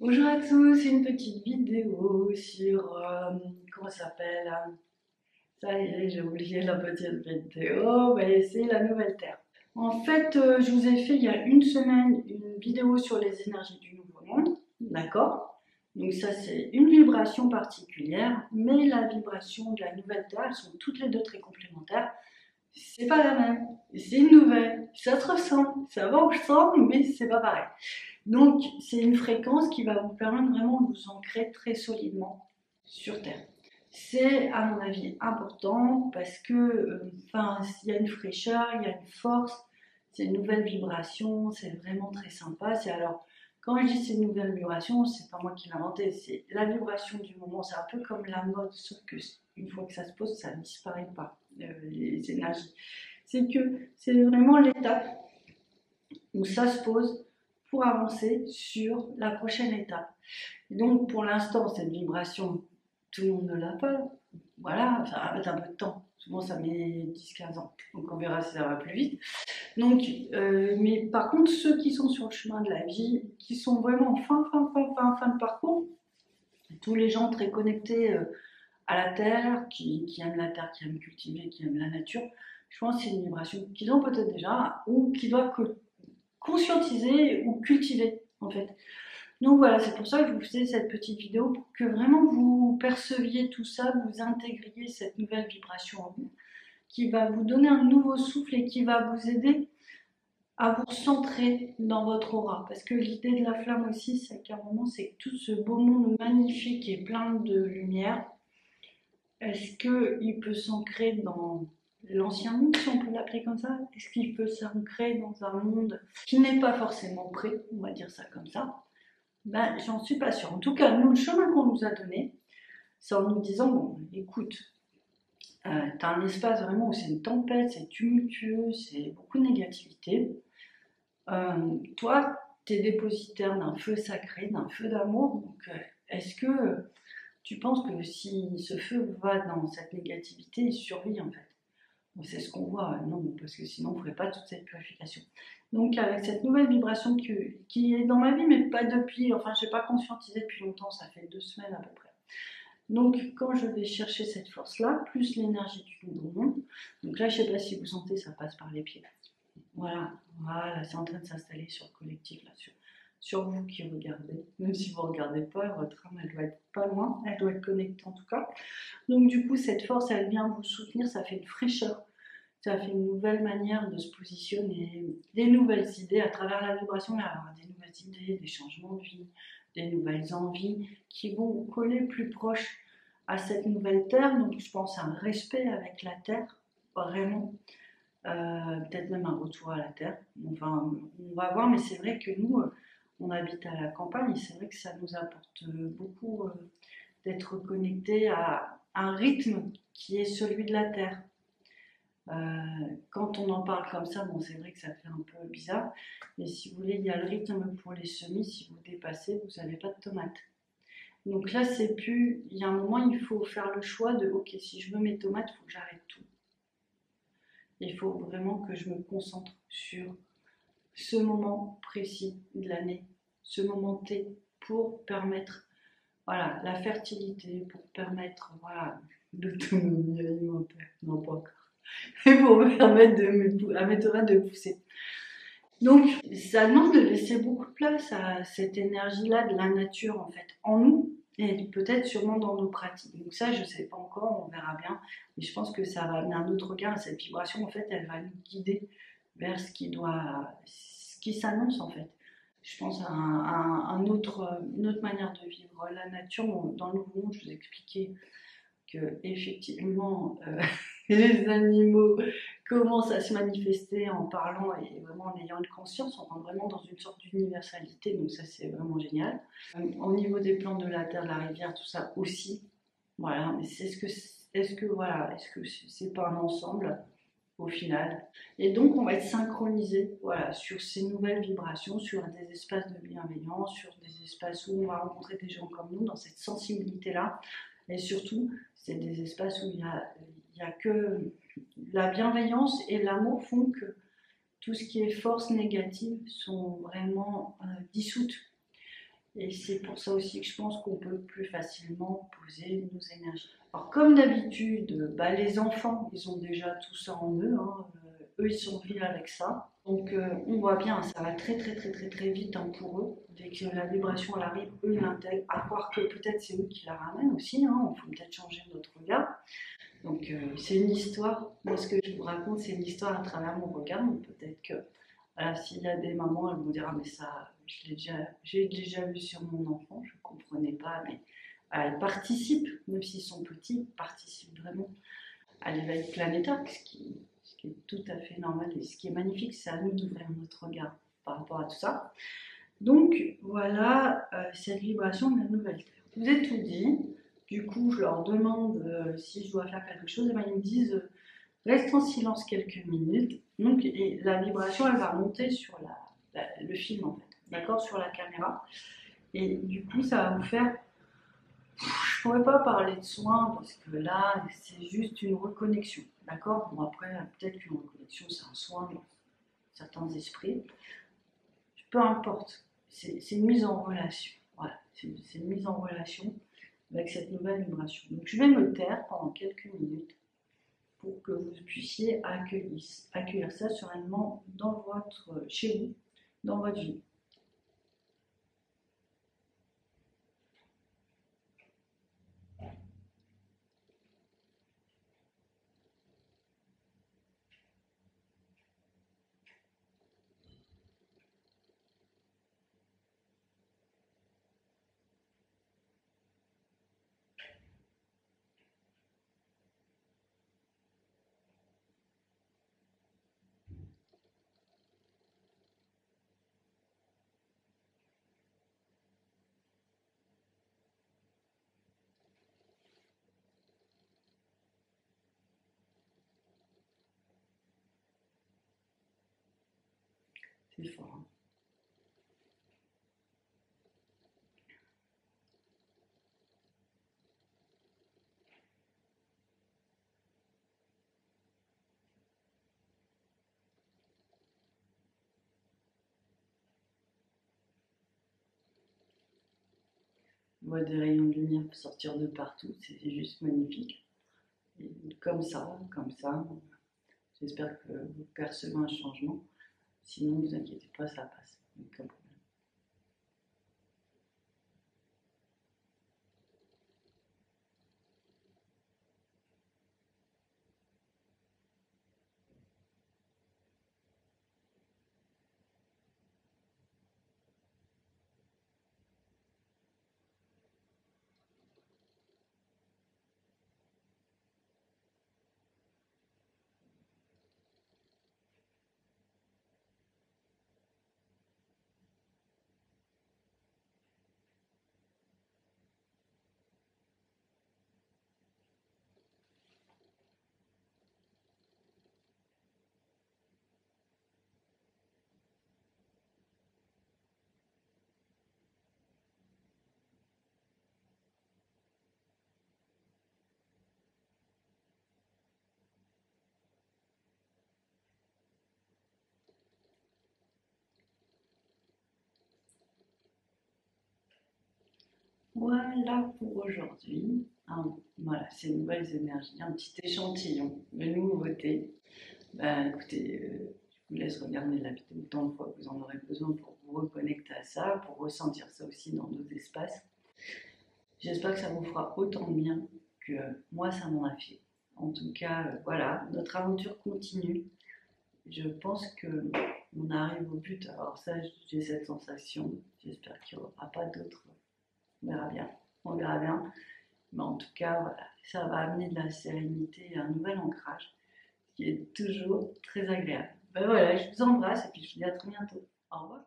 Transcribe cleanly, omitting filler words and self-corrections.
Bonjour à tous, c'est une petite vidéo sur, comment ça s'appelle? Ça y est, j'ai oublié la petite vidéo, mais c'est la nouvelle Terre. En fait, je vous ai fait il y a une semaine une vidéo sur les énergies du Nouveau Monde, d'accord? Donc ça, c'est une vibration particulière, mais la vibration de la nouvelle Terre, elles sont toutes les deux très complémentaires. C'est pas la même, c'est une nouvelle, ça se ressemble, ça va ensemble, mais c'est pas pareil. Donc, c'est une fréquence qui va vous permettre vraiment de vous ancrer très solidement sur Terre. C'est, à mon avis, important parce que, il y a une fraîcheur, il y a une force, c'est une nouvelle vibration, c'est vraiment très sympa. C'est alors, quand je dis c'est une nouvelle vibration, c'est pas moi qui l'ai inventé, c'est la vibration du moment. C'est un peu comme la mode, sauf que une fois que ça se pose, ça ne disparaît pas, les énergies. C'est que c'est vraiment l'étape où ça se pose pour avancer sur la prochaine étape. Et donc pour l'instant, cette vibration, tout le monde ne l'a pas. Voilà, ça va mettre un peu de temps. Souvent ça met 10-15 ans. Donc on verra si ça va plus vite. Donc, mais par contre, ceux qui sont sur le chemin de la vie, qui sont vraiment en fin de parcours, tous les gens très connectés à la terre, qui aiment la terre, qui aiment cultiver, qui aiment la nature, je pense que c'est une vibration qu'ils ont peut-être déjà ou qui doivent conscientiser ou cultiver en fait. Donc voilà, c'est pour ça que je vous faisais cette petite vidéo pour que vraiment vous perceviez tout ça, vous intégriez cette nouvelle vibration en vous, qui va vous donner un nouveau souffle et qui va vous aider à vous centrer dans votre aura. Parce que l'idée de la flamme aussi, c'est qu'à un moment, c'est que tout ce beau monde magnifique et plein de lumière, est-ce qu'il peut s'ancrer dans l'ancien monde, si on peut l'appeler comme ça? Est-ce qu'il peut s'ancrer dans un monde qui n'est pas forcément prêt, on va dire ça comme ça? Ben, j'en suis pas sûre. En tout cas, nous, le chemin qu'on nous a donné, c'est en nous disant, bon, écoute, t'as un espace vraiment où c'est une tempête, c'est tumultueux, c'est beaucoup de négativité. Toi, t'es dépositaire d'un feu sacré, d'un feu d'amour. Donc, est-ce que tu penses que si ce feu va dans cette négativité, il survit en fait? C'est ce qu'on voit, non, parce que sinon on ne ferait pas toute cette purification. Donc avec cette nouvelle vibration qui est dans ma vie, mais pas depuis, enfin je n'ai pas conscientisé depuis longtemps, ça fait 2 semaines à peu près. Donc quand je vais chercher cette force-là, plus l'énergie du nouveau monde, donc là je ne sais pas si vous sentez, ça passe par les pieds. Voilà, voilà, c'est en train de s'installer sur le collectif, là, sur vous qui regardez. Même si vous ne regardez pas, votre âme, elle doit être pas loin, elle doit être connectée en tout cas. Donc du coup, cette force, elle vient vous soutenir, ça fait une fraîcheur, ça fait une nouvelle manière de se positionner, des nouvelles idées à travers la vibration, il va y avoir des nouvelles idées, des changements de vie, des nouvelles envies qui vont vous coller plus proche à cette nouvelle terre. Donc je pense à un respect avec la terre, vraiment. Peut-être même un retour à la terre. Enfin, on va voir, mais c'est vrai que nous, on habite à la campagne et c'est vrai que ça nous apporte beaucoup d'être connectés à un rythme qui est celui de la terre. Quand on en parle comme ça, bon, c'est vrai que ça fait un peu bizarre, mais si vous voulez, il y a le rythme pour les semis. Si vous dépassez, vous n'avez pas de tomates. Donc là, c'est plus. Il y a un moment, il faut faire le choix de ok, si je veux mes tomates, il faut que j'arrête tout. Il faut vraiment que je me concentre sur ce moment précis de l'année, ce moment T, pour permettre voilà, la fertilité, pour permettre voilà, l'autonomie alimentaire, non pas encore, et pour permettre à mes tomates de pousser. Donc, ça demande de laisser beaucoup de place à cette énergie-là de la nature, en fait, en nous, et peut-être sûrement dans nos pratiques. Donc ça, je ne sais pas encore, on verra bien, mais je pense que ça va amener un autre regard à cette vibration, en fait, elle va nous guider vers ce qui s'annonce, en fait. Je pense à une autre manière de vivre la nature. Dans le Nouveau Monde, je vous expliquais que effectivement les animaux commencent à se manifester en parlant et vraiment en ayant une conscience. On rentre vraiment dans une sorte d'universalité, donc ça c'est vraiment génial. Au niveau des plantes de la terre, de la rivière, tout ça aussi. Voilà, mais est-ce que c'est pas un ensemble au final? Et donc on va être synchronisé voilà, sur ces nouvelles vibrations, sur des espaces de bienveillance, sur des espaces où on va rencontrer des gens comme nous, dans cette sensibilité-là. Et surtout, c'est des espaces où il y a que la bienveillance et l'amour font que tout ce qui est force négative sont vraiment dissoutes. Et c'est pour ça aussi que je pense qu'on peut plus facilement poser nos énergies. Alors comme d'habitude, les enfants, ils ont déjà tout ça en eux, hein. Eux, ils sont vus avec ça. Donc on voit bien, ça va très très très très très vite, hein, pour eux. Dès que la vibration elle arrive, eux l'intègrent. À croire que peut-être c'est eux qui la ramènent aussi, hein. Il faut peut-être changer notre regard. Donc c'est une histoire. Moi, ce que je vous raconte, c'est une histoire à travers mon regard. Donc peut-être que voilà, s'il y a des mamans, elles vont dire ah, mais ça, j'ai déjà vu sur mon enfant, je ne comprenais pas, mais voilà, elles participent, même s'ils sont petits, ils participent vraiment à l'éveil planétaire, ce qui est tout à fait normal et ce qui est magnifique, c'est à nous d'ouvrir notre regard par rapport à tout ça. Donc voilà, cette vibration de la nouvelle Terre. Je vous ai tout dit. Du coup, je leur demande si je dois faire quelque chose. Et ben, ils me disent reste en silence quelques minutes. Donc, et la vibration, elle va monter sur le film, en fait, d'accord, sur la caméra. Et du coup, ça va vous faire. Je ne pourrais pas parler de soins parce que là, c'est juste une reconnexion, d'accord. Bon, après, peut-être qu'une reconnexion, c'est un soin dans certains esprits. Peu importe, c'est une mise en relation. Voilà, c'est une mise en relation avec cette nouvelle vibration. Donc, je vais me taire pendant quelques minutes pour que vous puissiez accueillir ça sereinement chez vous, dans votre vie. C'est fort, hein. On voit des rayons de lumière sortir de partout, c'est juste magnifique. Et comme ça, j'espère que vous percevez un changement. Sinon, ne vous inquiétez pas, ça passe. Aucun problème. Voilà pour aujourd'hui. Voilà, ces nouvelles énergies, un petit échantillon de nouveautés. Écoutez, je vous laisse regarder la vidéo autant de fois que vous en aurez besoin pour vous reconnecter à ça, pour ressentir ça aussi dans nos espaces. J'espère que ça vous fera autant de bien que moi, ça m'en a fait. En tout cas, voilà, notre aventure continue. Je pense qu'on arrive au but. Alors ça, j'ai cette sensation. J'espère qu'il n'y aura pas d'autres. On verra bien. On verra bien. Mais en tout cas, voilà, ça va amener de la sérénité et un nouvel ancrage, ce qui est toujours très agréable. Ben voilà, je vous embrasse et puis je vous dis à très bientôt. Au revoir.